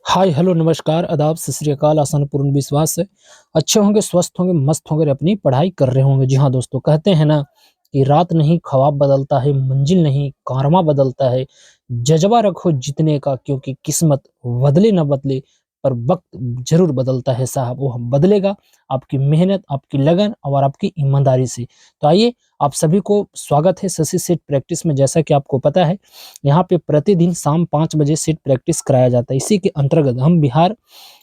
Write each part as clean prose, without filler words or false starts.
Hi hello नमस्कार आदाब सत श्री अकाल। आसान पूर्ण विश्वास है अच्छे होंगे, स्वस्थ होंगे, मस्त होंगे, अपनी पढ़ाई कर रहे होंगे। जी हाँ दोस्तों, कहते हैं ना कि रात नहीं ख्वाब बदलता है, मंजिल नहीं कारवां बदलता है। जज्बा रखो जीतने का, क्योंकि किस्मत बदले न बदले पर वक्त जरूर बदलता है साहब। वो बदलेगा आपकी मेहनत, आपकी लगन और आपकी ईमानदारी से। तो आइए, आप सभी को स्वागत है शशि सेट प्रैक्टिस में। जैसा कि आपको पता है, यहाँ पे प्रतिदिन शाम 5 बजे सेट प्रैक्टिस कराया जाता है। इसी के अंतर्गत हम बिहार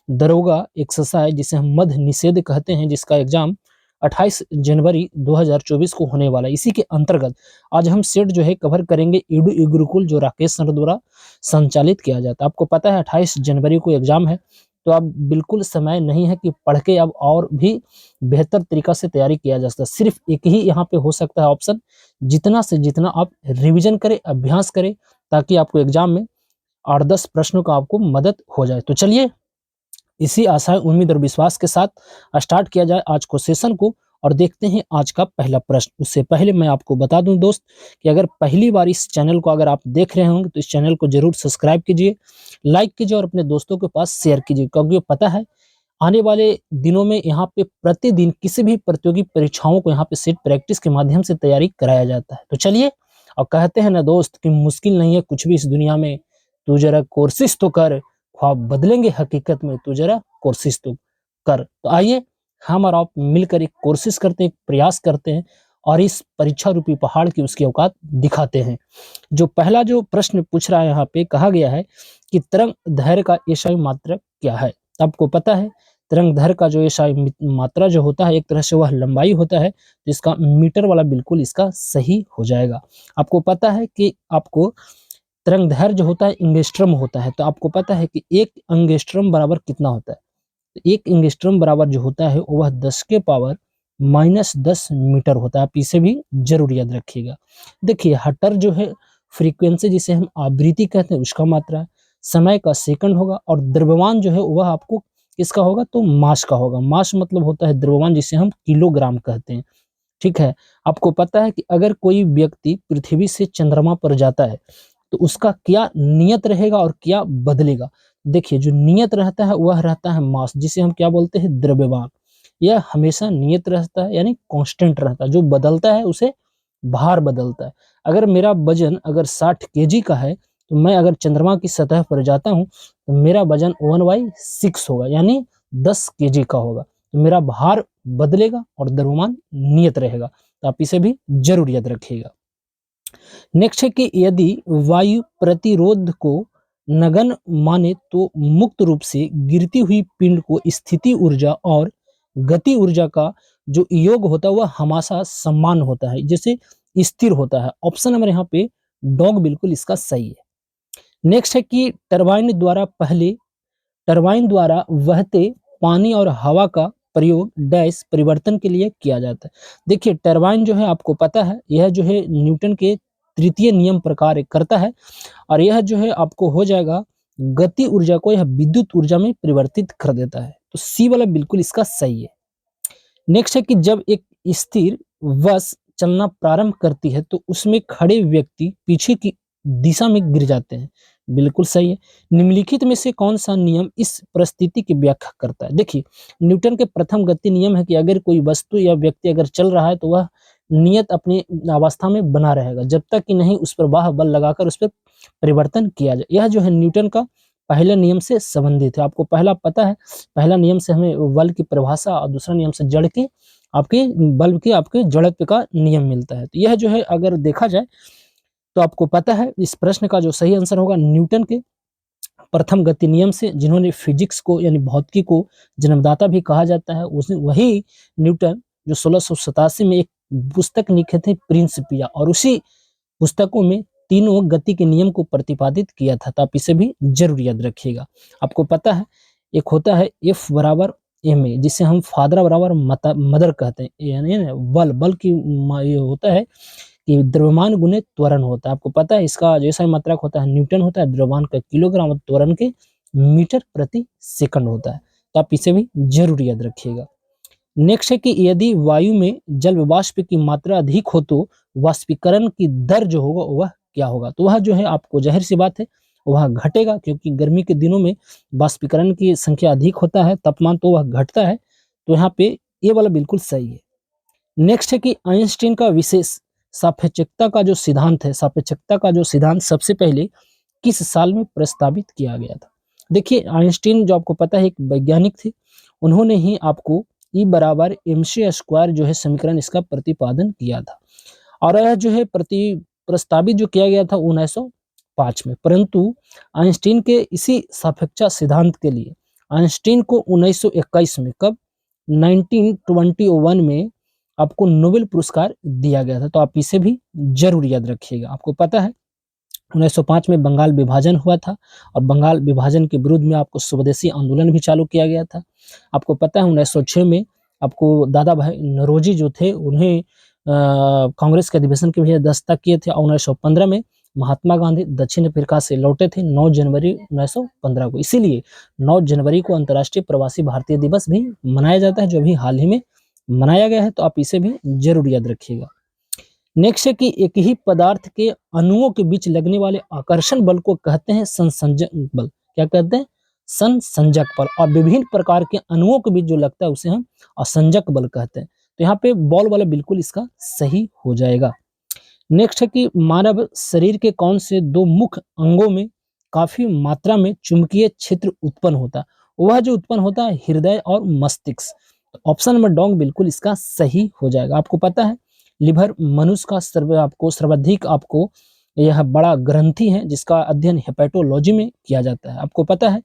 दरोगा एक्सरसाइज, जिसे हम मध्य निषेध कहते हैं, जिसका एग्जाम 28 जनवरी 2024 को होने वाला है, इसी के अंतर्गत आज हम सेट जो है कवर करेंगे ईडू गुरुकुल, जो राकेश सर द्वारा संचालित किया जाता है। आपको पता है 28 जनवरी को एग्जाम है, तो अब बिल्कुल समय नहीं है कि पढ़ के अब और भी बेहतर तरीका से तैयारी किया जा सकता है। सिर्फ एक ही यहाँ पे हो सकता है ऑप्शन, जितना से जितना आप रिवीजन करें, अभ्यास करें, ताकि आपको एग्जाम में 8-10 प्रश्नों का आपको मदद हो जाए। तो चलिए, इसी आशा, उम्मीद और विश्वास के साथ स्टार्ट किया जाए आज को सेशन को, और देखते हैं आज का पहला प्रश्न। उससे पहले मैं आपको बता दूं दोस्त कि अगर पहली बार इस चैनल को अगर आप देख रहे होंगे तो इस चैनल को जरूर सब्सक्राइब कीजिए, लाइक कीजिए और अपने दोस्तों के पास शेयर कीजिए, क्योंकि पता है आने वाले दिनों में यहाँ पे प्रतिदिन किसी भी प्रतियोगी परीक्षाओं को यहाँ पे सेट प्रैक्टिस के माध्यम से तैयारी कराया जाता है। तो चलिए, और कहते हैं ना दोस्त कि मुश्किल नहीं है कुछ भी इस दुनिया में, तू जरा कोशिश तो कर, ख्वाब बदलेंगे हकीकत में, तू जरा कोशिश तो कर। तो आइए, हम और आप मिलकर एक कोशिश करते हैं, एक प्रयास करते हैं, और इस परीक्षा रूपी पहाड़ की उसकी औकात दिखाते हैं। जो पहला जो प्रश्न पूछ रहा है, यहाँ पे कहा गया है कि तरंग दैर्घ्य का एसआई मात्रक क्या है। आपको पता है तरंग दैर्घ्य का जो एसआई मात्रा जो होता है, एक तरह से वह लंबाई होता है, तो इसका मीटर वाला बिल्कुल इसका सही हो जाएगा। आपको पता है कि आपको तरंग दैर्घ्य जो होता है एंगस्ट्रम होता है, तो आपको पता है कि एक एंगस्ट्रम बराबर कितना होता है। तो एक एंगस्ट्रम बराबर जो होता है वह 10 के पावर -10 मीटर होता है। आप इसे भी जरूर याद रखिएगा। देखिए, हटर जो है फ्रीक्वेंसी, जिसे हम आवृत्ति कहते हैं, उसका मात्रा है। समय का सेकंड होगा, और द्रव्यमान जो है वह आपको किसका होगा, तो मास का होगा। मास मतलब होता है द्रव्यमान, जिसे हम किलोग्राम कहते हैं। ठीक है। आपको पता है कि अगर कोई व्यक्ति पृथ्वी से चंद्रमा पर जाता है तो उसका क्या नियत रहेगा और क्या बदलेगा। देखिए, जो नियत रहता है वह रहता है मास, जिसे हम क्या बोलते हैं, द्रव्यमान। यह हमेशा नियत रहता है, यानी कांस्टेंट रहता है। जो बदलता है उसे भार बदलता है। अगर मेरा वजन अगर 60 kg का है, तो मैं अगर चंद्रमा की सतह पर जाता हूं तो मेरा वजन 1/6 होगा, यानी 10 kg का होगा। तो मेरा भार बदलेगा और द्रव्यमान नियत रहेगा। तो आप इसे भी जरूर याद रखिएगा। नेक्स्ट है कि यदि वायु प्रतिरोध को नगण्य माने तो मुक्त रूप से गिरती हुई पिंड को स्थिति ऊर्जा और गति ऊर्जा का जो योग होता है वह हमेशा समान होता है, जैसे स्थिर होता है। ऑप्शन नंबर यहाँ पे डॉग बिल्कुल इसका सही है। नेक्स्ट है कि टरबाइन द्वारा बहते पानी और हवा का प्रयोग डैश परिवर्तन के लिए किया जाता है। देखिए, टरबाइन जो है आपको पता है, यह जो है न्यूटन के तृतीय नियम पर कार्य करता है, और यह जो है आपको हो जाएगा गति ऊर्जा को यह विद्युत ऊर्जा में परिवर्तित कर देता है। तो सी वाला बिल्कुल इसका सही है। नेक्स्ट है कि जब एक स्थिर बस चलना प्रारंभ करती है तो उसमें खड़े व्यक्ति पीछे की दिशा में गिर जाते हैं। बिल्कुल सही है। निम्नलिखित में से कौन सा नियम इस परिस्थिति की व्याख्या करता है। देखिए, न्यूटन के प्रथम गति नियम है कि अगर कोई वस्तु या व्यक्ति अगर चल रहा है तो वह नियत अपनी अवस्था में बना रहेगा, जब तक कि नहीं उस पर वाह बल लगाकर उस पर परिवर्तन किया जाए। यह जो है न्यूटन का पहले नियम से संबंधित है। आपको पहला पता है, पहला नियम से हमें बल की परिभाषा, और दूसरा नियम से जड़ के आपके बल्ब के आपके जड़त्व का नियम मिलता है। तो यह जो है अगर देखा जाए तो आपको पता है इस प्रश्न का जो सही आंसर होगा न्यूटन के प्रथम गति नियम से, जिन्होंने फिजिक्स को यानी भौतिकी को जन्मदाता भी कहा जाता है। उसने वही न्यूटन जो 1687 में एक पुस्तक लिखे थे प्रिंसिपिया, और उसी पुस्तकों में तीनों गति के नियम को प्रतिपादित किया था। तो आप इसे भी जरूर याद रखिएगा। आपको पता है एक होता है F बराबर ma, जिसे हम फादर बराबर मदर कहते हैं, यानी बल बल की ये होता है कि द्रव्यमान गुने त्वरण होता है। आपको पता है इसका जैसा मात्रक होता है न्यूटन होता है, द्रव्यमान का किलोग्राम और त्वरण के मीटर प्रति सेकंड होता है। तो आप इसे भी जरूर याद रखिएगा। नेक्स्ट है कि यदि वायु में जल वाष्प की मात्रा अधिक हो तो वाष्पीकरण की दर जो होगा वह क्या होगा। तो वह जो है आपको जाहिर सी बात है वह घटेगा, क्योंकि गर्मी के दिनों में बाष्पीकरण की संख्या अधिक होता है, तापमान तो वह घटता है। तो यहाँ पे ये वाला बिल्कुल सही है। नेक्स्ट है कि आइंस्टीन का विशेष सापेक्षता का जो सिद्धांत है, सापेक्षता का जो सिद्धांत सबसे पहले किस साल में प्रस्तावित किया गया था? देखिए, आइंस्टीन जो आपको पता है एक वैज्ञानिक थे, उन्होंने ही आपको E बराबर mc स्क्वायर जो है समीकरण इसका प्रतिपादन किया था, और यह जो है प्रस्तावित जो किया गया था 1905 में। परंतु आइंस्टीन के इसी सापेक्षता सिद्धांत के लिए आइंस्टीन को 1921 में, कब, 1921 में आपको नोबेल पुरस्कार दिया गया था। तो आप इसे भी जरूर याद रखिएगा। आपको पता है 1905 में बंगाल विभाजन हुआ था, और बंगाल विभाजन के विरुद्ध में आपको स्वदेशी आंदोलन भी चालू किया गया था। आपको पता है 1906 में आपको दादा भाई नौरोजी जो थे उन्हें कांग्रेस के अधिवेशन के भी अध्यक्षता किए थे, और 1915 में महात्मा गांधी दक्षिण अफ्रीका से लौटे थे 9 जनवरी 1915 को। इसीलिए 9 जनवरी को अंतर्राष्ट्रीय प्रवासी भारतीय दिवस भी मनाया जाता है, जो अभी हाल ही में मनाया गया है। तो आप इसे भी जरूर याद रखिएगा। नेक्स्ट है कि एक ही पदार्थ के अणुओं के बीच लगने वाले आकर्षण बल को कहते हैं संसंजक बल। क्या कहते हैं? संसंजक बल। और विभिन्न प्रकार के अणुओं के बीच जो लगता है उसे हम असंजक बल कहते हैं। तो यहाँ पे बॉल वाला बिल्कुल इसका सही हो जाएगा। नेक्स्ट है कि मानव शरीर के कौन से दो मुख्य अंगों में काफी मात्रा में चुंबकीय क्षेत्र उत्पन्न होता है? वह जो उत्पन्न होता है हृदय और मस्तिष्क। तो ऑप्शन नंबर डोंग बिल्कुल इसका सही हो जाएगा। आपको पता है लिवर मनुष्य का सर्वाधिक आपको यह बड़ा ग्रंथि है, जिसका अध्ययन हेपेटोलॉजी में किया जाता है। आपको पता है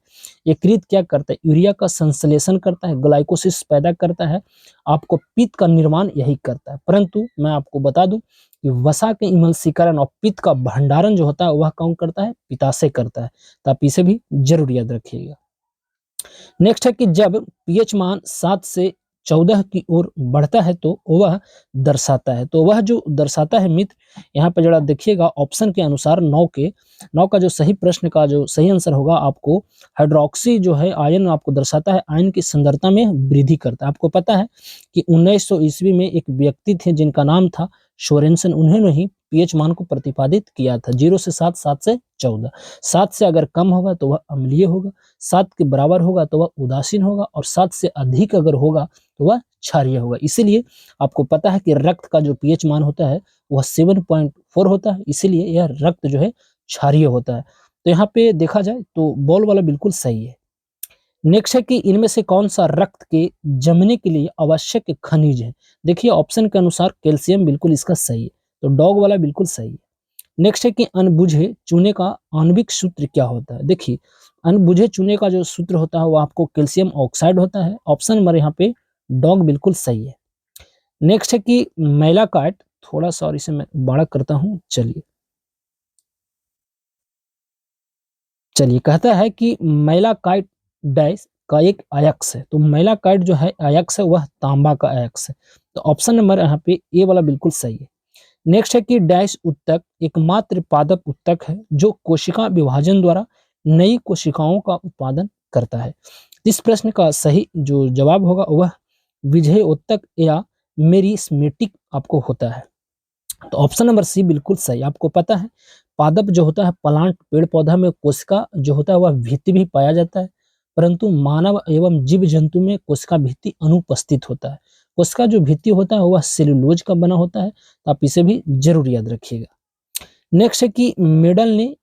यकृत क्या करता है? यूरिया का संश्लेषण करता है, ग्लाइकोसिस पैदा करता है, आपको पित्त का निर्माण यही करता है। परंतु मैं आपको बता दूं कि वसा के इमल्सीकरण और पित्त का भंडारण जो होता है वह कौन करता है? पित्ताशय करता है। तो आप इसे भी जरूर याद रखिएगा। नेक्स्ट है कि जब पीएच मान 7 से 14 की ओर बढ़ता है तो वह दर्शाता है। तो वह जो दर्शाता है मित्र, यहाँ पे जरा देखिएगा ऑप्शन के अनुसार 9 का जो सही प्रश्न का जो सही आंसर होगा आपको हाइड्रोक्सी जो है आयन आपको दर्शाता है, आयन की सांद्रता में वृद्धि करता है। आपको पता है कि 1900 ईस्वी में एक व्यक्ति थे जिनका नाम था सोरेनसन, उन्होंने ही पीएच मान को प्रतिपादित किया था। 0 से 7, 7 से 14। 7 से अगर कम होगा तो वह अम्लीय होगा, 7 के बराबर होगा तो वह उदासीन होगा, और 7 से अधिक अगर होगा तो वह क्षारीय होगा। इसीलिए आपको पता है कि रक्त का जो पीएच मान होता है वह 7.4 होता है, इसीलिए यह रक्त जो है क्षारीय होता है। तो यहाँ पे देखा जाए तो बॉल वाला बिल्कुल सही है। नेक्स्ट है कि इनमें से कौन सा रक्त के जमने के लिए आवश्यक खनिज है? देखिए ऑप्शन के अनुसार कैल्शियम बिल्कुल इसका सही है, तो डॉग वाला बिल्कुल सही है। नेक्स्ट है कि अनबुझे चूने का आणविक सूत्र क्या होता है? देखिए अनबुझे चूने का जो सूत्र होता है वो आपको कैल्शियम ऑक्साइड होता है। ऑप्शन नंबर यहाँ पे डॉग बिल्कुल सही है। नेक्स्ट है कि मैलाकाइट, थोड़ा सा और इसे मैं बड़ा करता हूं, चलिए कहता है कि मैलाकाइट डैश का एक अयस्क है। तो मैलाकाइट जो है अयस्क है वह तांबा का अयस्क है। तो ऑप्शन नंबर यहाँ पे ए वाला बिल्कुल सही है। नेक्स्ट है कि डैश उत्तक एकमात्र पादप उत्तक है जो कोशिका विभाजन द्वारा नई कोशिकाओं का उत्पादन करता है। इस प्रश्न का सही जो जवाब होगा वह विजय उत्तक या मेरिस्मेटिक आपको होता है। तो ऑप्शन नंबर सी बिल्कुल सही। आपको पता है पादप जो होता है प्लांट पेड़ पौधा में कोशिका जो होता है वह भित्ति भी पाया जाता है, परंतु मानव एवं जीव जंतु में कोशिका भित्ति अनुपस्थित होता है। कोशिका जो भित्ति होता है वह सेलुलोज का बना होता है। तो आप इसे भी जरूर याद रखिएगा। नेक्स्ट है कि मेडल ने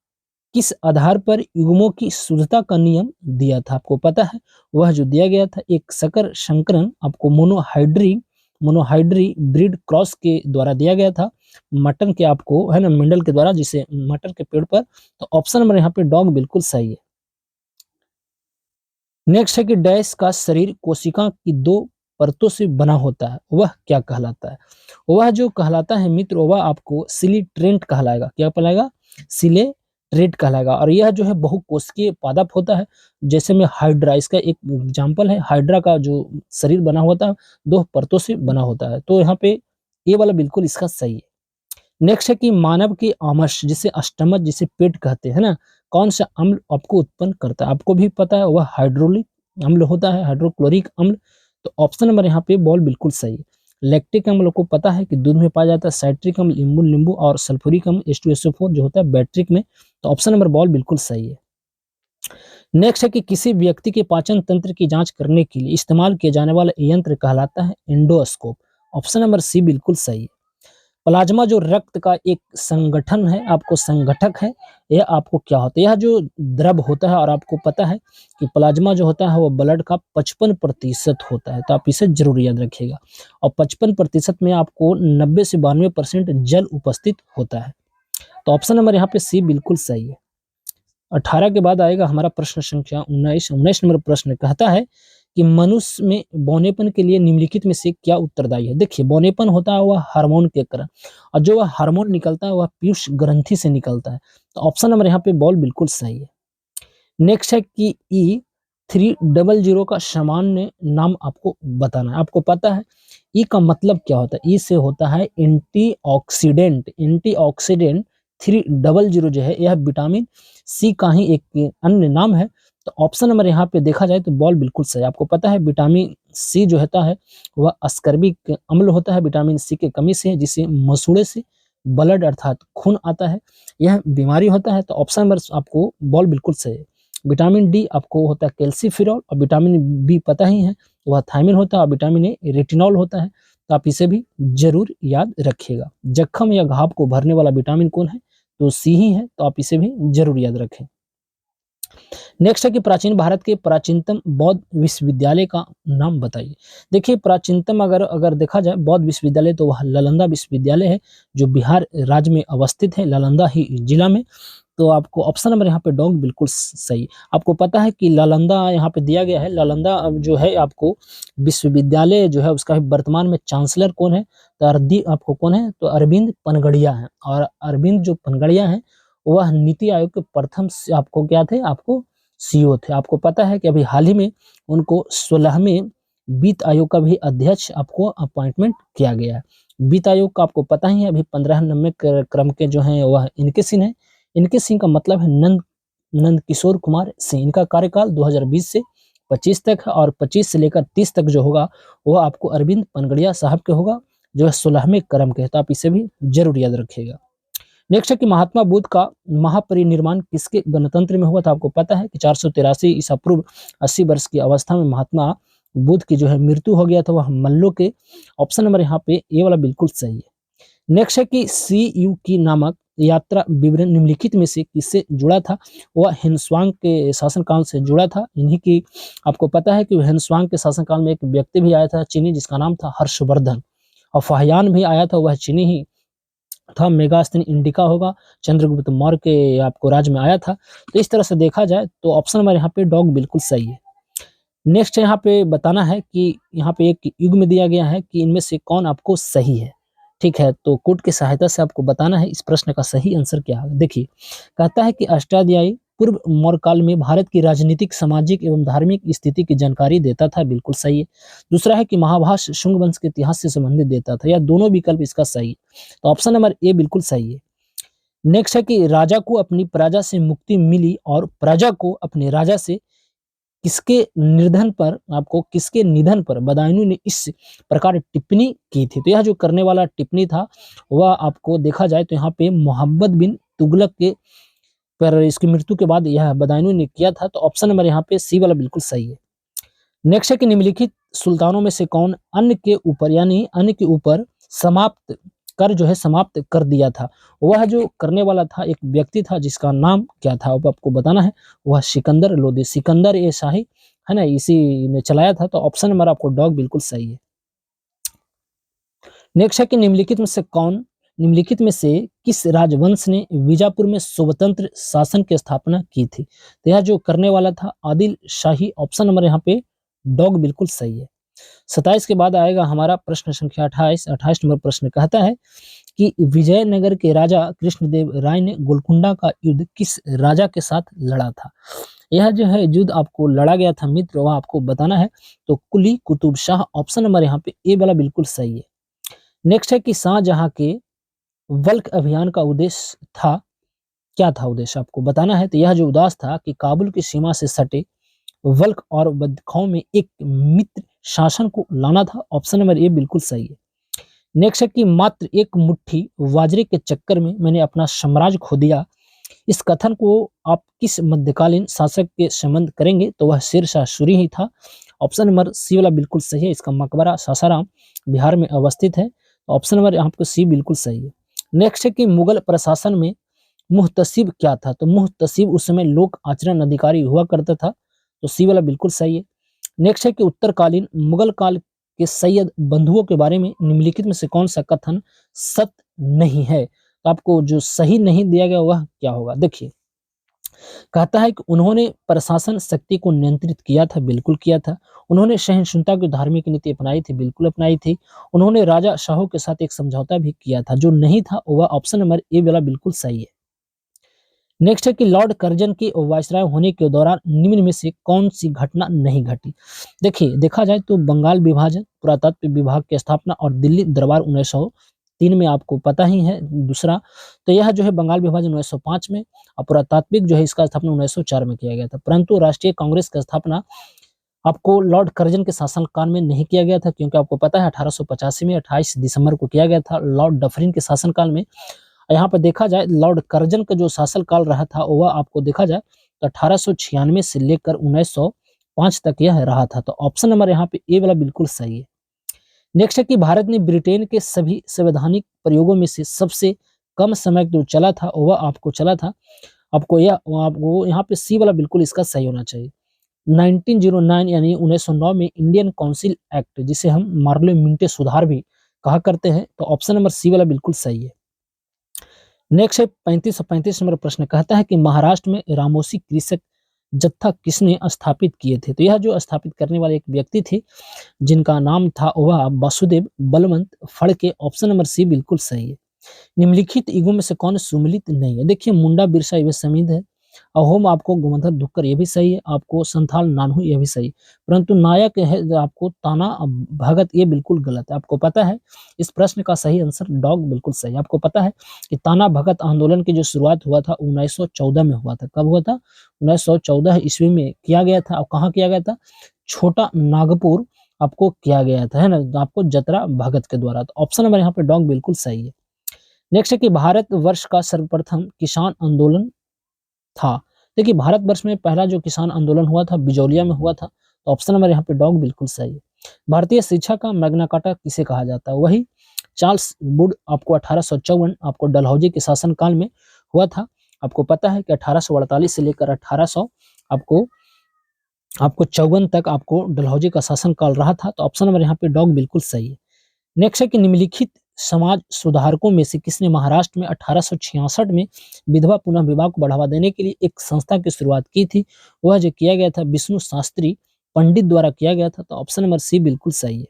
किस आधार पर युग्मों की शुद्धता का नियम दिया था? आपको पता है वह जो दिया गया था एक शकर संकरण आपको मोनोहाइड्री ब्रीड क्रॉस के द्वारा दिया गया था, मटन के आपको है ना मेंडल के द्वारा, जिसे मटन के पेड़ पर। तो ऑप्शन नंबर यहाँ पे डॉग बिल्कुल सही है। नेक्स्ट है कि डैश का शरीर कोशिका की 2 परतों से बना होता है, वह क्या कहलाता है? वह जो कहलाता है मित्र वह आपको सिलिट्रेंट कहलाएगा। क्या कहलाएगा? सिलेट्रेट कहलाएगा। और यह जो है बहुकोशिकीय पादप होता है। जैसे में हाइड्रा इसका एक एग्जाम्पल है, हाइड्रा का जो शरीर बना होता है 2 परतों से बना होता है। तो यहाँ पे ये वाला बिल्कुल इसका सही है। नेक्स्ट है कि मानव के आमश जिसे स्टमक जिसे पेट कहते हैं ना, कौन सा अम्ल आपको उत्पन्न करता है? आपको भी पता है वह हाइड्रोलिक अम्ल होता है, हाइड्रोक्लोरिक अम्ल। तो ऑप्शन नंबर यहाँ पे बॉल बिल्कुल सही है। लैक्टिक अम्ल को पता है कि दूध में पाया जाता है, साइट्रिक अम्ल नींबू नींबू, और सल्फ्यूरिक अम्ल H2SO4 जो होता है बैट्रिक में। तो ऑप्शन नंबर बॉल बिल्कुल सही है। नेक्स्ट है कि किसी व्यक्ति के पाचन तंत्र की जांच करने के लिए इस्तेमाल किया जाने वाला यंत्र कहलाता है एंडोस्कोप। ऑप्शन नंबर सी बिल्कुल सही है। प्लाज्मा जो रक्त का एक संगठन है, आपको संगठक है, यह आपको क्या होता है, यह जो द्रव होता है, और आपको पता है कि प्लाज्मा जो होता है वो ब्लड का 55% होता है, तो आप इसे जरूर याद रखिएगा। और 55% में आपको 90 से 92% जल उपस्थित होता है। तो ऑप्शन नंबर यहाँ पे सी बिल्कुल सही है। 18 के बाद आएगा हमारा प्रश्न संख्या 19। 19 नंबर प्रश्न कहता है कि मनुष्य में बौनेपन के लिए निम्नलिखित में से क्या उत्तरदायी है। देखिए, बौनेपन होता है वह हार्मोन के कारण, और जो वह हार्मोन निकलता है वह पीयूष ग्रंथि से निकलता है। तो ऑप्शन नंबर यहाँ पे बॉल बिल्कुल सही है। नेक्स्ट है कि E300 का सामान्य नाम आपको बताना है। आपको पता है ई का मतलब क्या होता है। ई से होता है एंटीऑक्सीडेंट। एंटीऑक्सीडेंट 300 जो है यह विटामिन सी का ही एक अन्य नाम है। तो ऑप्शन नंबर यहाँ पे देखा जाए तो बॉल बिल्कुल सही। आपको पता है विटामिन सी जो होता है वह अस्कर्बिक अम्ल होता है, विटामिन सी की कमी से, जिसे मसूड़े से ब्लड अर्थात खून आता है, यह बीमारी होता है। तो ऑप्शन नंबर आपको बॉल बिल्कुल सही है। विटामिन डी आपको होता है कैल्सीफिरॉल, और विटामिन बी पता ही है वह थायमिन होता है, और विटामिन ए रेटिनॉल होता है। तो आप इसे भी जरूर याद रखिएगा। जख्म या घाव को भरने वाला विटामिन कौन है, तो सी ही है। तो आप इसे भी जरूर याद रखें। नेक्स्ट है कि प्राचीन भारत के प्राचीनतम बौद्ध विश्वविद्यालय का नाम बताइए। देखिए, प्राचीनतम अगर अगर देखा जाए बौद्ध विश्वविद्यालय तो वह नालंदा विश्वविद्यालय है, जो बिहार राज्य में अवस्थित है, नालंदा ही जिला में। तो आपको ऑप्शन नंबर यहाँ पे डॉग बिल्कुल सही। आपको पता है कि नालंदा यहाँ पे दिया गया है। नालंदा जो है आपको विश्वविद्यालय जो है उसका वर्तमान में चांसलर कौन है, तो आपको कौन है, तो अरविंद पनगड़िया है। और अरविंद जो पनगड़िया है वह नीति आयोग के प्रथम आपको क्या थे, आपको सीईओ थे। आपको पता है कि अभी हाल ही में उनको 16वें वित्त आयोग का भी अध्यक्ष आपको अपॉइंटमेंट किया गया है। वित्त आयोग का आपको पता ही है अभी 15 नंबर क्रम के जो हैं वह इनके सिंह है। इनके सिंह का मतलब है नंद किशोर कुमार सिंह। इनका कार्यकाल 2020 से 25 तक है, और 25 से लेकर 30 तक जो होगा वह आपको अरविंद पनगड़िया साहब के होगा, जो है 16वें क्रम के है। तो आप इसे भी जरूर याद रखिएगा। नेक्स्ट है कि महात्मा बुद्ध का महापरिनिर्वाण किसके गणतंत्र में हुआ था। आपको पता है कि 483 ईसा पूर्व 80 वर्ष की अवस्था में महात्मा बुद्ध की जो है मृत्यु हो गया था, वह मल्लो के। ऑप्शन नंबर यहाँ पे ए वाला बिल्कुल सही है। नेक्स्ट है कि CU की नामक यात्रा विवरण निम्नलिखित में से किससे जुड़ा था। वह हिनस्वांग के शासनकाल से जुड़ा था। इन्हीं की आपको पता है कि हिनस्वांग के शासनकाल में एक व्यक्ति भी आया था चीनी, जिसका नाम था हर्षवर्धन। और फाहियान भी आया था, वह चीनी ही था। मेगास्थनीय इंडिका होगा, चंद्रगुप्त मौर्य के आपको राज्य में आया था। तो इस तरह से देखा जाए तो ऑप्शन नंबर यहाँ पे डॉग बिल्कुल सही है। नेक्स्ट यहाँ पे बताना है कि यहाँ पे एक युग में दिया गया है कि इनमें से कौन आपको सही है। ठीक है, तो कोड की सहायता से आपको बताना है इस प्रश्न का सही आंसर क्या है। देखिए, कहता है कि अष्टाध्यायी पूर्व मौर्य काल में भारत की राजनीतिक, सामाजिक एवं धार्मिक स्थिति की जानकारी देता था, बिल्कुल सही है। दूसरा है कि महाभाष्य शुंग वंश के इतिहास से संबंधित देता था, या दोनों विकल्प इसका सही है। तो ऑप्शन नंबर ए बिल्कुल सही है। नेक्स्ट है कि राजा को अपनी प्रजा से मुक्ति मिली, और प्रजा को अपने राजा से किसके निधन पर बदायूं ने इस प्रकार टिप्पणी की थी। तो यह जो करने वाला टिप्पणी था वह आपको देखा जाए तो यहाँ पे मोहम्मद बिन तुगलक के पर इसकी मृत्यु के बाद यह बदायूं ने किया था। तो ऑप्शन नंबर यहाँ पे सी वाला बिल्कुल सही है। नेक्स्ट है कि निम्नलिखित सुल्तानों में से कौन अन्य के ऊपर, यानी अन्य के ऊपर समाप्त कर दिया था। वह जो करने वाला था एक व्यक्ति था, जिसका नाम क्या था वो आपको बताना है। वह सिकंदर लोदी, सिकंदर ए शाही है ना, इसी ने चलाया था। तो ऑप्शन नंबर आपको डॉग बिल्कुल सही है। नेक्स्ट है कि निम्नलिखित में से किस राजवंश ने बीजापुर में स्वतंत्र शासन की स्थापना की थी। तो यह जो करने वाला था आदिल शाही। ऑप्शन नंबर यहाँ पे डॉग बिल्कुल सही है। 27 के बाद आएगा हमारा प्रश्न संख्या 28। 28 नंबर प्रश्न कहता है कि विजयनगर के राजा कृष्णदेव राय ने गोलकुंडा का युद्ध किस राजा के साथ लड़ा था। यह जो है युद्ध आपको लड़ा गया था मित्र, वह आपको बताना है। तो कुली कुतुब शाह। ऑप्शन नंबर यहाँ पे ए वाला बिल्कुल सही है। नेक्स्ट है कि शाहजहां के वल्क अभियान का उद्देश्य था, क्या था उद्देश्य आपको बताना है। तो यह जो उद्देश्य था कि काबुल की सीमा से सटे वल्क और बदखाओं में एक मित्र शासन को लाना था। ऑप्शन नंबर ए बिल्कुल सही है। नेक्स्ट है कि मात्र एक मुट्ठी बाजरे के चक्कर में मैंने अपना साम्राज्य खो दिया। इस कथन को आप किस मध्यकालीन शासक के संबंध करेंगे? तो वह शेरशाह सूरी ही था। ऑप्शन नंबर सी वाला बिल्कुल सही है। इसका मकबरा सासाराम बिहार में अवस्थित है। ऑप्शन नंबर यहाँ पे सी बिल्कुल सही है। नेक्स्ट है कि मुगल प्रशासन में मुहतसिब क्या था? तो मुहतसिब उस समय लोक आचरण अधिकारी हुआ करता था। तो सी वाला बिल्कुल सही है। नेक्स्ट है कि उत्तरकालीन मुगल काल के सैयद बंधुओं के बारे में निम्नलिखित में से कौन सा कथन सत्य नहीं है? तो आपको जो सही नहीं दिया गया वह क्या होगा? देखिए, कहता है कि उन्होंने प्रशासन शक्ति को नियंत्रित किया था, बिल्कुल किया था। उन्होंने सहिष्णुता की धार्मिक नीति अपनाई थी, बिल्कुल अपनाई थी। उन्होंने राजा शाहू के साथ एक समझौता भी किया था। जो नहीं था वह ऑप्शन नंबर ए वाला बिल्कुल सही है। नेक्स्ट है कि लॉर्ड कर्जन के वायसराय होने के दौरान निम्न में से कौन सी घटना नहीं घटी? देखिए, देखा जाए तो बंगाल विभाजन, पुरातत्व विभाग की स्थापना और दिल्ली दरबार 1903 में आपको पता ही है। दूसरा तो यह जो है बंगाल विभाजन 1905 में और पुरातात्विक जो है इसका स्थापना 1904 में किया गया था। परंतु राष्ट्रीय कांग्रेस का स्थापना आपको लॉर्ड कर्जन के शासनकाल में नहीं किया गया था, क्योंकि आपको पता है 1885 में 28 दिसंबर को किया गया था लॉर्ड डफरिन के शासनकाल में। यहाँ पर देखा जाए लॉर्ड कर्जन का जो शासनकाल रहा था वह आपको देखा जाए तो 1896 से लेकर 1905 तक यह रहा था। तो ऑप्शन नंबर यहाँ पे ए वाला बिल्कुल सही है। नेक्स्ट है कि भारत ने ब्रिटेन के सभी संवैधानिक प्रयोगों में से सबसे कम समय जो चला था वह आपको चला था। आपको यहाँ पे सी वाला बिल्कुल इसका सही होना चाहिए। 1909 यानी 1909 में इंडियन काउंसिल एक्ट, जिसे हम मार्ले मिंटे सुधार भी कहा करते हैं। तो ऑप्शन नंबर सी वाला बिल्कुल सही है। नेक्स्ट है 35 नंबर प्रश्न, कहता है कि महाराष्ट्र में रामोसी कृषक जत्था किसने स्थापित किए थे? तो यह जो स्थापित करने वाले एक व्यक्ति थे जिनका नाम था वह Vasudev Balwant Phadke. Option number C बिल्कुल सही है। निम्नलिखित युगों में से कौन सुमिलित नहीं है? देखिए, मुंडा बिरसा ये भी समीध है। अहोम आपको गोमंथर धुक्कर ये भी सही है। आपको संथाल नानहु ये भी सही। परंतु नायक है जो आपको ताना भगत ये बिल्कुल गलत है। आपको पता है इस प्रश्न का सही आंसर डॉग बिल्कुल सही है। आपको पता है कि ताना भगत आंदोलन की जो शुरुआत हुआ था 1914 में हुआ था। कब हुआ था? 1914 ईस्वी में किया गया था। और कहाँ किया गया था? छोटा नागपुर आपको किया गया था, है ना, आपको जतरा भगत के द्वारा। तो ऑप्शन नंबर यहाँ पे डॉग बिल्कुल सही है। नेक्स्ट है कि भारत वर्ष का सर्वप्रथम किसान आंदोलन था। देखिए, भारतवर्ष में पहला जो किसान आंदोलन हुआ था बिजौलिया में हुआ था। तो ऑप्शन नंबर यहाँ पे डॉग बिल्कुल सही है। भारतीय शिक्षा का मैग्ना कार्टा किसे कहा जाता है? वही चार्ल्स वुड आपको 1854 आपको डलहौजी के शासनकाल में हुआ था। आपको पता है कि 1848 से लेकर 1800 आपको आपको 54 तक आपको डलहौजी का शासनकाल रहा था। तो ऑप्शन नंबर यहाँ पे डॉग बिल्कुल सही है। नेक्स्ट है कि निम्नलिखित समाज सुधारकों में से किसने महाराष्ट्र में 1866 में विधवा पुनः विवाह को बढ़ावा देने के लिए एक संस्था की शुरुआत की थी? वह जो किया गया था विष्णु शास्त्री पंडित द्वारा किया गया था। तो ऑप्शन नंबर सी बिल्कुल सही है।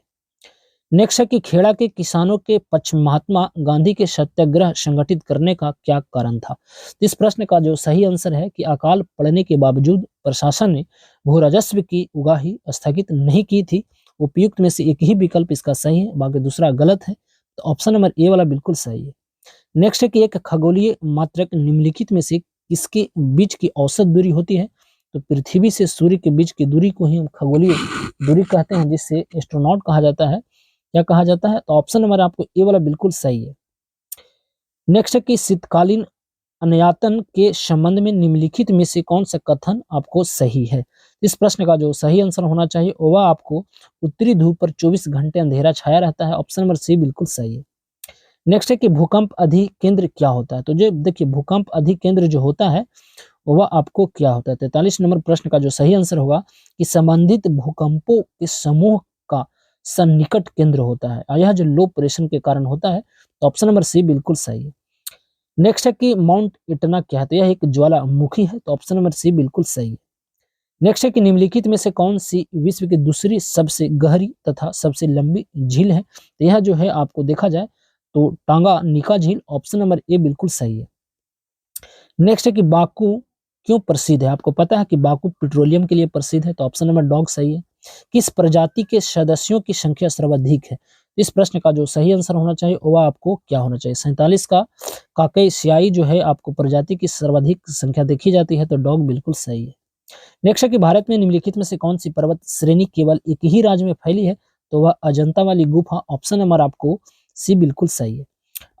नेक्स्ट है कि खेड़ा के किसानों के पक्ष महात्मा गांधी के सत्याग्रह संगठित करने का क्या कारण था? इस प्रश्न का जो सही आंसर है कि अकाल पड़ने के बावजूद प्रशासन ने भू राजस्व की उगाही स्थगित नहीं की थी। उपयुक्त में से एक ही विकल्प इसका सही है, बाकी दूसरा गलत है। तो ऑप्शन नंबर ए वाला बिल्कुल सही है। नेक्स्ट है कि एक खगोलीय मात्रक निम्नलिखित में से किसके बीच की औसत दूरी होती है? तो पृथ्वी से सूर्य के बीच की दूरी को ही हम खगोलीय दूरी कहते हैं, जिससे एस्ट्रोनॉट कहा जाता है। क्या कहा जाता है? तो ऑप्शन नंबर आपको ए वाला बिल्कुल सही है। नेक्स्ट है कि शीतकालीन अनयातन के संबंध में निम्नलिखित में से कौन सा कथन आपको सही है? इस प्रश्न का जो सही आंसर होना चाहिए वह आपको उत्तरी ध्रुव पर 24 घंटे अंधेरा छाया रहता है। ऑप्शन नंबर सी बिल्कुल सही है। नेक्स्ट है कि भूकंप अधिकेंद्र क्या होता है? तो जो देखिए भूकंप अधिकेंद्र जो होता है वह आपको क्या होता है? 43 नंबर प्रश्न का जो सही आंसर होगा कि संबंधित भूकंपों के समूह का सन्निकट केंद्र होता है, और यह जो लो प्रेशर के कारण होता है। तो ऑप्शन नंबर सी बिल्कुल सही है। नेक्स्ट है कि माउंट इटना क्या है? तो यह एक ज्वालामुखी है। तो ऑप्शन नंबर सी बिल्कुल सही है। नेक्स्ट है कि निम्नलिखित में से कौन सी विश्व की दूसरी सबसे गहरी तथा सबसे लंबी झील है? तो यह जो है आपको देखा जाए तो टांगानिका झील। ऑप्शन नंबर ए बिल्कुल सही है। नेक्स्ट है कि बाकू क्यों प्रसिद्ध है? आपको पता है कि बाकू पेट्रोलियम के लिए प्रसिद्ध है। तो ऑप्शन नंबर डॉग सही है। किस प्रजाति के सदस्यों की संख्या सर्वाधिक है? इस प्रश्न का जो सही आंसर होना चाहिए वह आपको क्या होना चाहिए? 47 का काकई सियाई जो है आपको प्रजाति की सर्वाधिक संख्या देखी जाती है। तो डॉग बिल्कुल सही है। नेक्स्ट है कि भारत में निम्नलिखित में से कौन सी पर्वत श्रेणी केवल एक ही राज्य में फैली है? तो वह अजंता वाली गुफा। ऑप्शन नंबर आपको सी बिल्कुल सही है।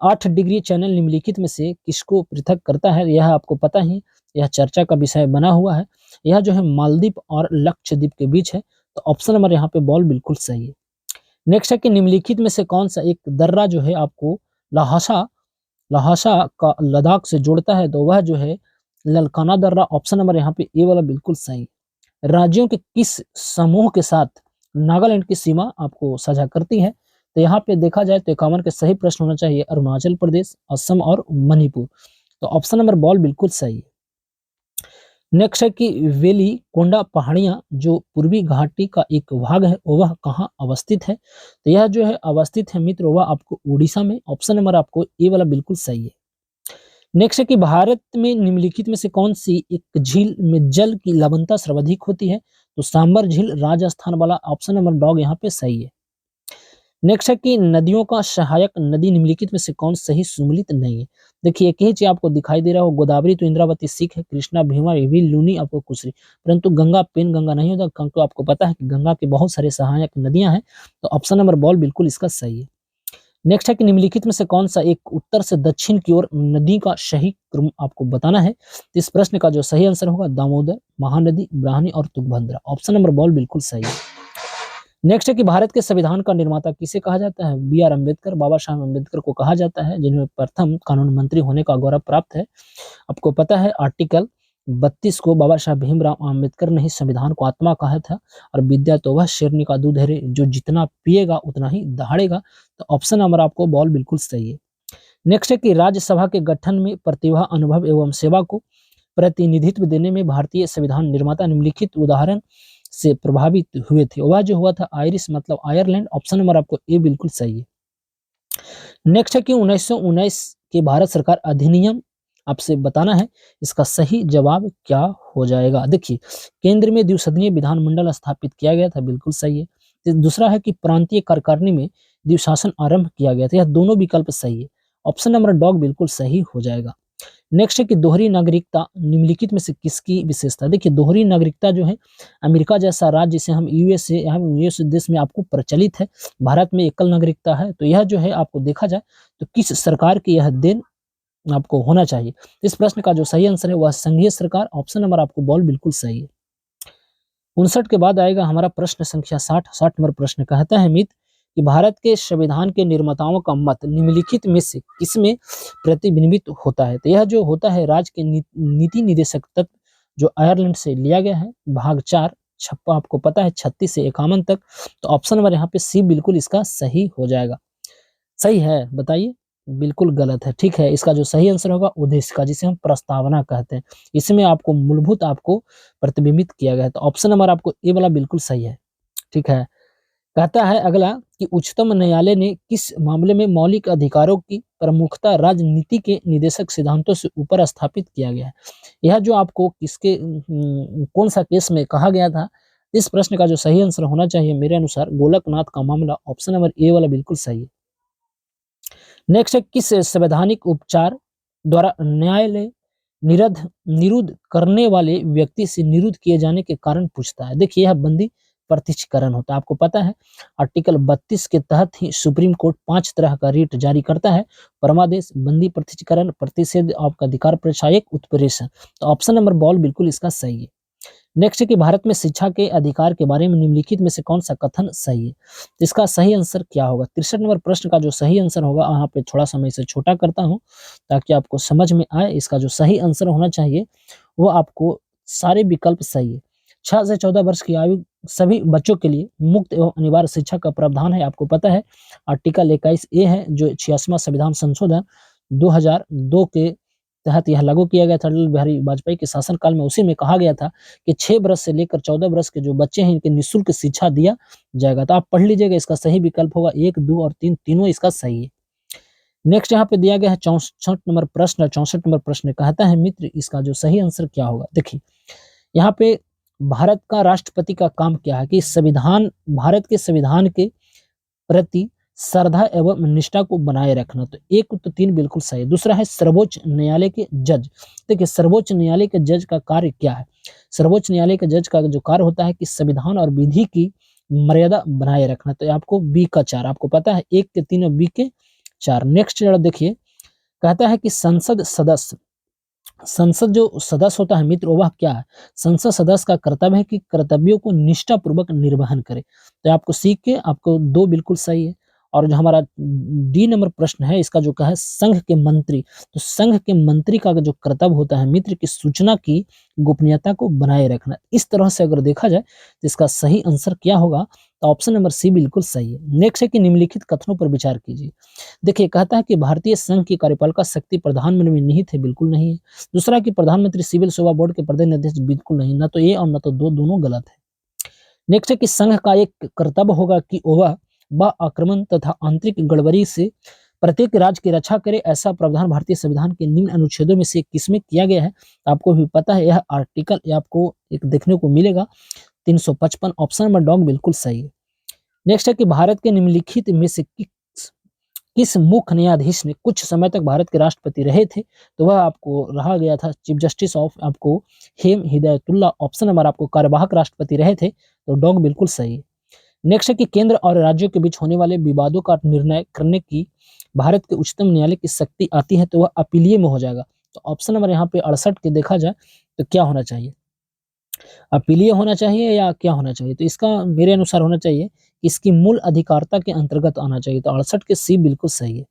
8 डिग्री चैनल निम्नलिखित में से किसको पृथक करता है? यह आपको पता ही, यह चर्चा का विषय बना हुआ है। यह जो है मालदीव और लक्षद्वीप के बीच है, तो ऑप्शन नंबर यहाँ पे बॉल बिल्कुल सही है। नेक्स्ट है कि निम्नलिखित में से कौन सा एक दर्रा जो है आपको लहासा लहासा का लद्दाख से जोड़ता है? तो वह जो है ललकाना दर्रा, ऑप्शन नंबर यहाँ पे ए वाला बिल्कुल सही। राज्यों के किस समूह के साथ नागालैंड की सीमा आपको साझा करती है? तो यहाँ पे देखा जाए तो 51 के सही प्रश्न होना चाहिए अरुणाचल प्रदेश, असम और मणिपुर। तो ऑप्शन नंबर बॉल बिल्कुल सही है। नेक्स्ट है कि वेली कोंडा पहाड़ियां जो पूर्वी घाटी का एक भाग है, वह कहाँ अवस्थित है? तो यह जो है अवस्थित है मित्र, वह आपको उड़ीसा में। ऑप्शन नंबर आपको ए वाला बिल्कुल सही है। नेक्स्ट है कि भारत में निम्नलिखित में से कौन सी एक झील में जल की लवणता सर्वाधिक होती है? तो सांबर झील राजस्थान वाला, ऑप्शन नंबर डॉग यहाँ पे सही है। नेक्स्ट है कि नदियों का सहायक नदी निम्नलिखित में से कौन सही सुमेलित नहीं है? देखिए एक ही चीज आपको दिखाई दे रहा हो, गोदावरी तो इंद्रावती सिख है, कृष्णा भीमा ये भी लूनी आपको कुशरी, परंतु गंगा पेन गंगा नहीं होता, क्योंकि आपको पता है कि गंगा के बहुत सारे सहायक नदियां हैं। तो ऑप्शन नंबर बॉल बिल्कुल इसका सही है। नेक्स्ट है कि निम्नलिखित में से कौन सा एक उत्तर से दक्षिण की ओर नदी का सही क्रम आपको बताना है? तो इस प्रश्न का जो सही आंसर होगा दामोदर, महानदी, ब्राह्मणी और तुंगभद्रा, ऑप्शन नंबर बॉल बिल्कुल सही है। नेक्स्ट है कि भारत के संविधान का निर्माता किसे कहा जाता है? बी आर अम्बेडकर, बाबा साहब अम्बेडकर को कहा जाता है, जिन्हें प्रथम कानून मंत्री होने का गौरव प्राप्त है। आपको पता है आर्टिकल 32 को बाबा साहब भीमराव अम्बेडकर ने ही संविधान को आत्मा कहा था, और विद्या तो वह शेरनी का दूध है रे, जो जितना पिएगा उतना ही दहाड़ेगा। तो ऑप्शन नंबर आपको बॉल बिल्कुल सही है। नेक्स्ट है कि राज्यसभा के गठन में प्रतिभा, अनुभव एवं सेवा को प्रतिनिधित्व देने में भारतीय संविधान निर्माता निम्नलिखित उदाहरण से प्रभावित हुए थे? वह जो हुआ था आयरिश मतलब आयरलैंड, ऑप्शन नंबर आपको ए बिल्कुल सही है। नेक्स्ट है कि 1919 के भारत सरकार अधिनियम आपसे बताना है, इसका सही जवाब क्या हो जाएगा? देखिए केंद्र में द्विसदनीय विधानमंडल स्थापित किया गया था, बिल्कुल सही है। तो दूसरा है कि प्रांतीय कार्यकारिणी में द्विशासन आरंभ किया गया था, यह दोनों विकल्प सही है। ऑप्शन नंबर डॉग बिल्कुल सही हो जाएगा। नेक्स्ट है कि दोहरी नागरिकता निम्नलिखित में से किसकी विशेषता? देखिए दोहरी नागरिकता जो है अमेरिका जैसा राज्य जिसे हम यूएसए, हम यूएस देश में आपको प्रचलित है, भारत में एकल नागरिकता है। तो यह जो है आपको देखा जाए तो किस सरकार की यह देन आपको होना चाहिए? इस प्रश्न का जो सही आंसर है वह संघीय सरकार, ऑप्शन नंबर आपको बॉल बिल्कुल सही है। 59 के बाद आएगा हमारा प्रश्न संख्या 60 नंबर प्रश्न कहता है मित्र कि भारत के संविधान के निर्माताओं का मत निम्नलिखित में से किसमें प्रतिबिंबित होता है? तो यह जो होता है राज्य के नीति निर्देशक तत्व जो आयरलैंड से लिया गया है, भाग 4 छप्पा आपको पता है 36 से 51 तक। तो ऑप्शन नंबर यहाँ पे सी बिल्कुल इसका सही हो जाएगा। सही है बताइए? बिल्कुल गलत है। ठीक है, इसका जो सही आंसर होगा उद्देश्य का, जिसे हम प्रस्तावना कहते हैं, इसमें आपको मूलभूत आपको प्रतिबिंबित किया गया है। तो ऑप्शन नंबर आपको ए वाला बिल्कुल सही है। ठीक है, कहता है अगला कि उच्चतम न्यायालय ने किस मामले में मौलिक अधिकारों की प्रमुखता राजनीति के निर्देशक सिद्धांतों से ऊपर स्थापित किया गया है? यह जो आपको किसके कौन सा केस में कहा गया था? इस प्रश्न का जो सही आंसर होना चाहिए मेरे अनुसार गोलकनाथ का मामला, ऑप्शन नंबर ए वाला बिल्कुल सही है। नेक्स्ट है किस संवैधानिक उपचार द्वारा न्यायालय निरुद्ध करने वाले व्यक्ति से निरुद्ध किए जाने के कारण पूछता है? देखिए यह बंदी प्रत्यक्षीकरण होता है। आपको पता है आर्टिकल 32 के तहत ही सुप्रीम कोर्ट 5 तरह का रीट जारी करता है, परमादेश, बंदी प्रत्यक्षीकरण, प्रतिषेध, आपका अधिकार प्रचायक, उत्प्रेषण। तो ऑप्शन नंबर बॉल बिल्कुल इसका सही है। नेक्स्ट है कि भारत में शिक्षा के अधिकार के बारे में निम्नलिखित में से कौन सा कथन सही है? तो इसका सही आंसर क्या होगा? 63 नंबर प्रश्न का जो सही आंसर होगा, यहाँ पे थोड़ा सा मैं इसे छोटा करता हूँ ताकि आपको समझ में आए। इसका जो सही आंसर होना चाहिए वो आपको सारे विकल्प सही है। 6 से 14 वर्ष की आयु सभी बच्चों के लिए मुक्त एवं अनिवार्य शिक्षा का प्रावधान है। आपको पता है आर्टिकल 21 ए है जो 86वां संविधान संशोधन 2002 के तहत यह लागू किया गया था अटल बिहारी वाजपेयी के शासनकाल में। उसी में कहा गया था कि 6 वर्ष से लेकर 14 वर्ष के जो बच्चे हैं इनके निःशुल्क शिक्षा दिया जाएगा। तो आप पढ़ लीजिएगा, इसका सही विकल्प होगा 1, 2 और 3, तीनों इसका सही है। नेक्स्ट यहाँ पे दिया गया है 64 नंबर प्रश्न। 64 नंबर प्रश्न कहता है मित्र इसका जो सही आंसर क्या होगा? देखिए यहाँ पे भारत का राष्ट्रपति का काम क्या है कि संविधान, भारत के संविधान के प्रति श्रद्धा एवं निष्ठा को बनाए रखना। तो 1 तो 3 बिल्कुल सही है। दूसरा है सर्वोच्च न्यायालय के जज। देखिए सर्वोच्च न्यायालय के जज का कार्य क्या है? सर्वोच्च न्यायालय के जज का जो कार्य होता है कि संविधान और विधि की मर्यादा बनाए रखना। तो आपको बी का 4 आपको पता है 1 के 3 और बी के 4। नेक्स्ट जरा देखिए, कहता है कि संसद जो सदस्य होता है मित्र, वह क्या है? संसद सदस्य का कर्तव्य है कि कर्तव्यों को निष्ठापूर्वक निर्वहन करे। तो आपको सीख के आपको 2 बिल्कुल सही है। और जो हमारा डी नंबर प्रश्न है, इसका जो कहा है संघ के मंत्री, तो संघ के मंत्री का जो कर्तव्य होता है मित्र, की सूचना की गोपनीयता को बनाए रखना। इस तरह से अगर देखा जाए तो इसका सही आंसर क्या होगा? तो ऑप्शन नंबर सी बिल्कुल सही है। नेक्स्ट है कि निम्नलिखित कथनों पर विचार कीजिए। देखिए, कहता है कि भारतीय संघ की कार्यपालिका शक्ति प्रधानमंत्री में निहित है, बिल्कुल नहीं है। दूसरा कि प्रधानमंत्री सिविल सेवा बोर्ड के प्रदेश अध्यक्ष, बिल्कुल नहीं, ना तो ए और ना तो दो, दोनों गलत है। नेक्स्ट है कि संघ का एक कर्तव्य होगा कि वह आक्रमण तथा आंतरिक गड़बड़ी से प्रत्येक राज्य की रक्षा करे, ऐसा प्रावधान भारतीय संविधान के निम्न अनुच्छेदों में से किसमें किया गया है? आपको भी पता है, यह आर्टिकल आपको एक देखने को मिलेगा 355। ऑप्शन नंबर डॉग बिल्कुल सही है। नेक्स्ट है कि भारत के निम्नलिखित में से किस मुख्य न्यायाधीश ने कुछ समय तक भारत के राष्ट्रपति रहे थे? तो वह आपको रहा गया था चीफ जस्टिस ऑफ आपको हेम हिदायतुल्ला। ऑप्शन नंबर आपको कार्यवाहक राष्ट्रपति रहे थे, तो डॉग बिल्कुल सही है। नेक्स्ट है कि केंद्र और राज्यों के बीच होने वाले विवादों का निर्णय करने की भारत के उच्चतम न्यायालय की शक्ति आती है, तो वह अपीलीय में हो जाएगा। तो ऑप्शन नंबर यहाँ पे 68 के देखा जाए तो क्या होना चाहिए? अपीलीय होना चाहिए या क्या होना चाहिए? तो इसका मेरे अनुसार होना चाहिए कि इसकी मूल अधिकारिता के अंतर्गत आना चाहिए। तो 68 के सी बिल्कुल सही है।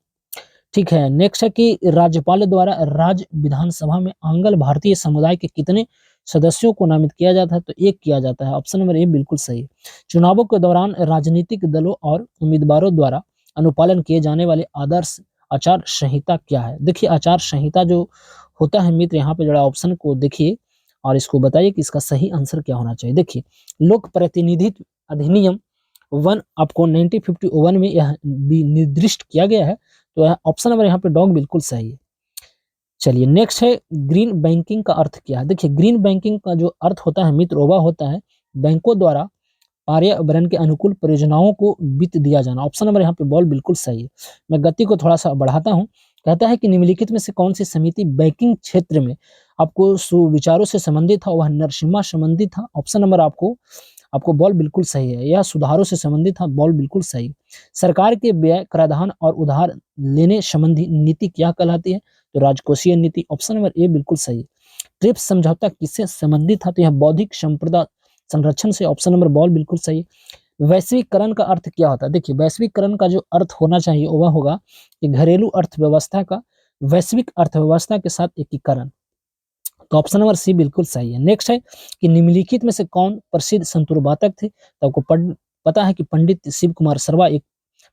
ठीक है, नेक्स्ट है कि राज्यपाल द्वारा राज्य विधानसभा में आंग्ल भारतीय समुदाय के कितने सदस्यों को नामित किया जाता है? तो 1 किया जाता है। ऑप्शन नंबर ए बिल्कुल सही है। चुनावों के दौरान राजनीतिक दलों और उम्मीदवारों द्वारा अनुपालन किए जाने वाले आदर्श आचार संहिता क्या है? देखिए, आचार संहिता जो होता है मित्र, यहाँ पे जरा ऑप्शन को देखिए और इसको बताइए कि इसका सही आंसर क्या होना चाहिए। देखिए, लोक प्रतिनिधित्व अधिनियम 1 आपको 1951 में यह भी निर्दिष्ट किया गया है, तो ऑप्शन नंबर यहाँ पे डॉग बिल्कुल सही है। चलिए, नेक्स्ट है ग्रीन बैंकिंग का अर्थ क्या है? देखिए, ग्रीन बैंकिंग का जो अर्थ होता है मित्र, वह होता है बैंकों द्वारा पर्यावरण के अनुकूल परियोजनाओं को वित्त दिया जाना। ऑप्शन नंबर यहाँ पे बॉल बिल्कुल सही है। मैं गति को थोड़ा सा बढ़ाता हूँ। कहता है कि निम्नलिखित में से कौन सी समिति बैंकिंग क्षेत्र में आपको सुविचारों से संबंधित था? वह नरसिम्हा संबंधित था। ऑप्शन नंबर आपको आपको बॉल बिल्कुल सही है। यह सुधारों से संबंधित था, बॉल बिल्कुल सही। सरकार के व्यय, कराधान और उधार लेने संबंधी नीति क्या कहलाती है? तो राजकोषीय नीति। ऑप्शन नंबर ए बिल्कुल सही। ट्रिप्स समझौता किससे संबंधित था? तो यह बौद्धिक संपदा संरक्षण से। ऑप्शन नंबर बॉल बिल्कुल सही। वैश्वीकरण का अर्थ क्या होता है? देखिए, वैश्वीकरण का जो अर्थ होना चाहिए वह होगा कि घरेलू अर्थव्यवस्था का वैश्विक अर्थव्यवस्था के साथ एकीकरण। तो ऑप्शन नंबर सी बिल्कुल सही है। नेक्स्ट है कि निम्नलिखित में से कौन प्रसिद्ध संतूर वादक थे? तो आपको पता है कि पंडित शिव कुमार शर्मा एक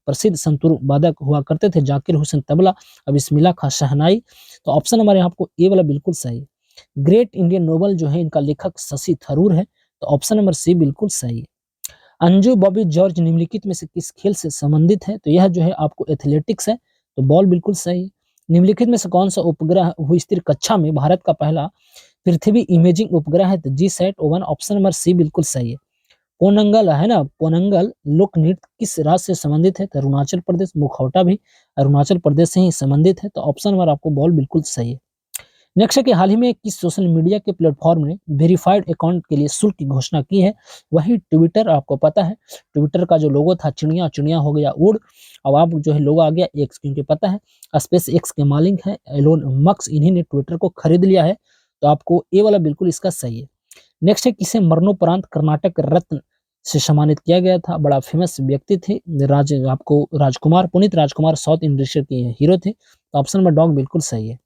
प्रसिद्ध संतूर वादक हुआ करते थे। जाकिर हुसैन तबला, अब बिस्मिल्लाह खां शहनाई। तो ऑप्शन नंबर यहाँ आपको ए वाला बिल्कुल सही है। ग्रेट इंडियन नोवेल जो है, इनका लेखक शशि थरूर है। तो ऑप्शन नंबर सी बिल्कुल सही है। अंजू बॉबी जॉर्ज निम्नलिखित में से किस खेल से संबंधित है? तो यह जो है आपको एथलेटिक्स है। तो बॉल बिल्कुल सही है। निम्नलिखित में से कौन सा उपग्रह भूस्थिर कक्षा में भारत का पहला पृथ्वी इमेजिंग उपग्रह है? तो GSAT-1। ऑप्शन नंबर सी बिल्कुल सही है। पोनंगल है ना, पोनंगल लोक नृत्य किस राज्य से संबंधित है? तो अरुणाचल प्रदेश। मुखौटा भी अरुणाचल प्रदेश से ही संबंधित है। तो ऑप्शन नंबर आपको बॉल बिल्कुल सही है। नेक्स्ट है कि हाल ही में किस सोशल मीडिया के प्लेटफॉर्म ने वेरीफाइड अकाउंट के लिए शुल्क की घोषणा की है? वही ट्विटर। आपको पता है ट्विटर का जो लोगो था चिड़िया, चिड़िया हो गया उड़, अब आप जो है लोगो आ गया एक्स, क्योंकि पता है स्पेस एक्स के मालिक है एलोन मस्क, इन्हीं ने ट्विटर को खरीद लिया है। तो आपको ए वाला बिल्कुल इसका सही है। नेक्स्ट है किसे मरणोपरांत कर्नाटक रत्न से सम्मानित किया गया था? बड़ा फेमस व्यक्ति थे, आपको राजकुमार, पुनीत राजकुमार साउथ इंडस्ट्री के हीरो थे। तो ऑप्शन नंबर डॉग बिल्कुल सही है।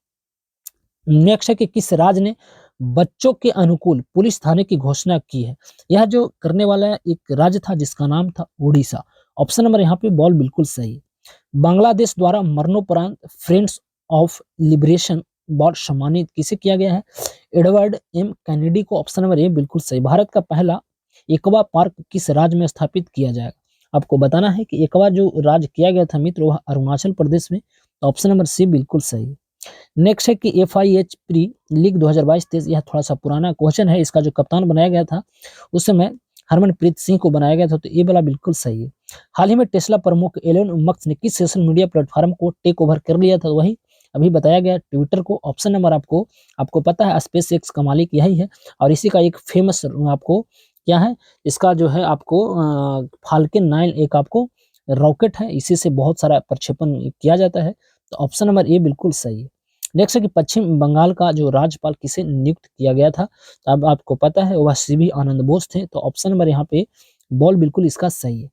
नेक्स्ट है कि किस राज्य ने बच्चों के अनुकूल पुलिस थाने की घोषणा की है? यह जो करने वाला एक राज्य था जिसका नाम था उड़ीसा। ऑप्शन नंबर यहाँ पे बॉल बिल्कुल सही है। बांग्लादेश द्वारा मरणोपरांत फ्रेंड्स ऑफ लिबरेशन अवार्ड सम्मानित किसे किया गया है? एडवर्ड एम कैनेडी को। ऑप्शन नंबर ए बिल्कुल सही। भारत का पहला एक्वा पार्क किस राज्य में स्थापित किया जाएगा? आपको बताना है कि एक्वा जो राज्य किया गया था मित्र, वह अरुणाचल प्रदेश में। ऑप्शन नंबर सी बिल्कुल सही। नेक्स्ट है कि FIH प्री लीग 2022-23, यह थोड़ा सा पुराना क्वेश्चन है। इसका जो कप्तान बनाया गया था उस समय हरमनप्रीत सिंह को बनाया गया था। तो ये वाला बिल्कुल सही है। हाल ही में टेस्ला प्रमुख एलोन मस्क ने किस सोशल मीडिया प्लेटफॉर्म को टेक ओवर कर लिया था? वही अभी बताया गया ट्विटर को। ऑप्शन नंबर आपको आपको पता है स्पेस एक्स का मालिक यही है, और इसी का एक फेमस आपको क्या है, इसका जो है आपको फाल्कन 9 एक आपको रॉकेट है, इसी से बहुत सारा प्रक्षेपण किया जाता है। तो ऑप्शन नंबर ए बिल्कुल सही है। नेक्स्ट है कि पश्चिम बंगाल का जो राज्यपाल किसे नियुक्त किया गया था? तो अब आपको पता है वह सीवी आनंद बोस थे। तो ऑप्शन नंबर यहाँ पे बॉल बिल्कुल इसका सही है।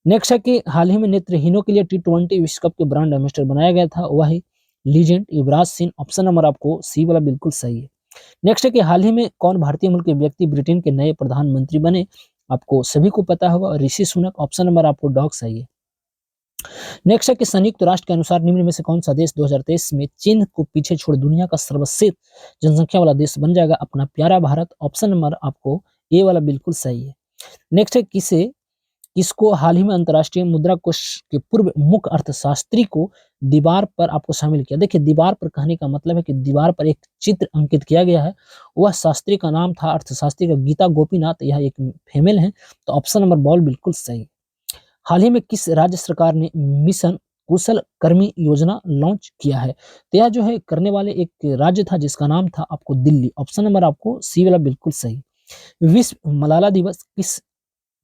नेक्स्ट है कि हाल ही में नेत्रहीनों के लिए टी20 विश्व कप के ब्रांड एम्बेसडर बनाया गया था, वह है legend Yuvraj Singh. Option number आपको सी वाला बिल्कुल सही है। नेक्स्ट है कि हाल ही में कौन भारतीय मूल के व्यक्ति ब्रिटेन के नए प्रधानमंत्री बने? आपको सभी को पता होगा, ऋषि सुनक। ऑप्शन नंबर आपको डॉग सही है। नेक्स्ट है कि संयुक्त राष्ट्र के अनुसार निम्न में से कौन सा देश 2023 में चीन को पीछे छोड़ दुनिया का सर्वश्रेष्ठ जनसंख्या वाला देश बन जाएगा? अपना प्यारा भारत। ऑप्शन नंबर आपको ए वाला बिल्कुल सही है। नेक्स्ट है किसको हाल ही में अंतर्राष्ट्रीय मुद्रा कोष के पूर्व मुख्य अर्थशास्त्री को दीवार पर आपको शामिल किया? देखिए, दीवार पर कहने का मतलब है कि दीवार पर एक चित्र अंकित किया गया है। वह शास्त्री का नाम था अर्थशास्त्री का गीता गोपीनाथ। यह एक फीमेल है। तो ऑप्शन नंबर बॉल बिल्कुल सही। हाल ही में किस राज्य सरकार ने मिशन कुशल कर्मी योजना लॉन्च किया है? तो यह जो है करने वाले एक राज्य था जिसका नाम था आपको दिल्ली। ऑप्शन नंबर आपको सी वाला बिल्कुल सही। विश्व मलाला दिवस किस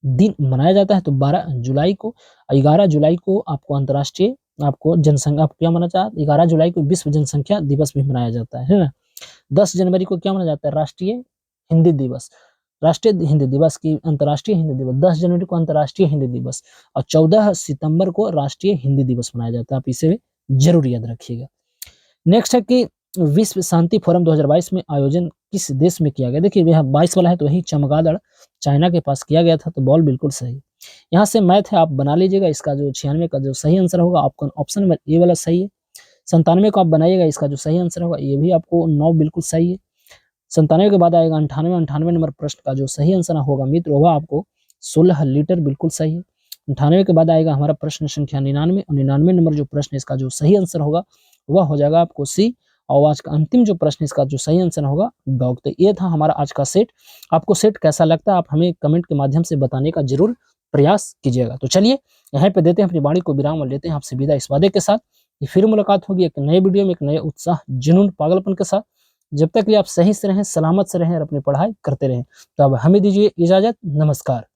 दिन मनाया जाता है? तो 12 जुलाई को। 11 जुलाई को आपको अंतर्राष्ट्रीय आपको जनसंख्या क्या मनाया जाता है? 11 जुलाई को विश्व जनसंख्या दिवस भी मनाया जाता है ना। 10 जनवरी को क्या मनाया जाता है? राष्ट्रीय हिंदी दिवस। राष्ट्रीय हिंदी दिवस की अंतर्राष्ट्रीय हिंदी दिवस 10 जनवरी को अंतर्राष्ट्रीय हिंदी दिवस और 14 सितंबर को राष्ट्रीय हिंदी दिवस मनाया जाता है। आप इसे जरूर याद रखिएगा। नेक्स्ट है कि विश्व शांति फोरम 2022 में आयोजन किस देश में किया गया? देखिए, यह 22 वाला है तो वही चमगादड़ चाइना के पास किया गया था। तो बॉल बिल्कुल सही। यहाँ से मैथ है, आप बना लीजिएगा। इसका जो 96 का जो सही आंसर होगा आपका ऑप्शन नंबर ए वाला सही है। 97 को आप बनाइएगा, इसका जो सही आंसर होगा ये भी आपको 9 बिल्कुल सही है। 97 के बाद आएगा 98। 98 नंबर प्रश्न का जो सही आंसर होगा मित्र वह आपको 16 लीटर बिल्कुल सही है। 98 के बाद आएगा हमारा प्रश्न संख्या 99 और 99 नंबर जो प्रश्न इसका जो सही आंसर होगा वह हो जाएगा आपको सी। और आज का अंतिम जो प्रश्न इसका जो सही आंसर होगा डॉग। तो ये था हमारा आज का सेट। आपको सेट कैसा लगता है आप हमें कमेंट के माध्यम से बताने का जरूर प्रयास कीजिएगा। तो चलिए यहाँ पे देते हैं अपनी वाणी को विराम और लेते हैं आपसे विदा इस वादे के साथ कि फिर मुलाकात होगी एक नए वीडियो में एक नए उत्साह जुनून पागलपन के साथ। जब तक कि आप सही से रहें, सलामत से रहें और अपनी पढ़ाई करते रहें। तो अब हमें दीजिए इजाजत। नमस्कार।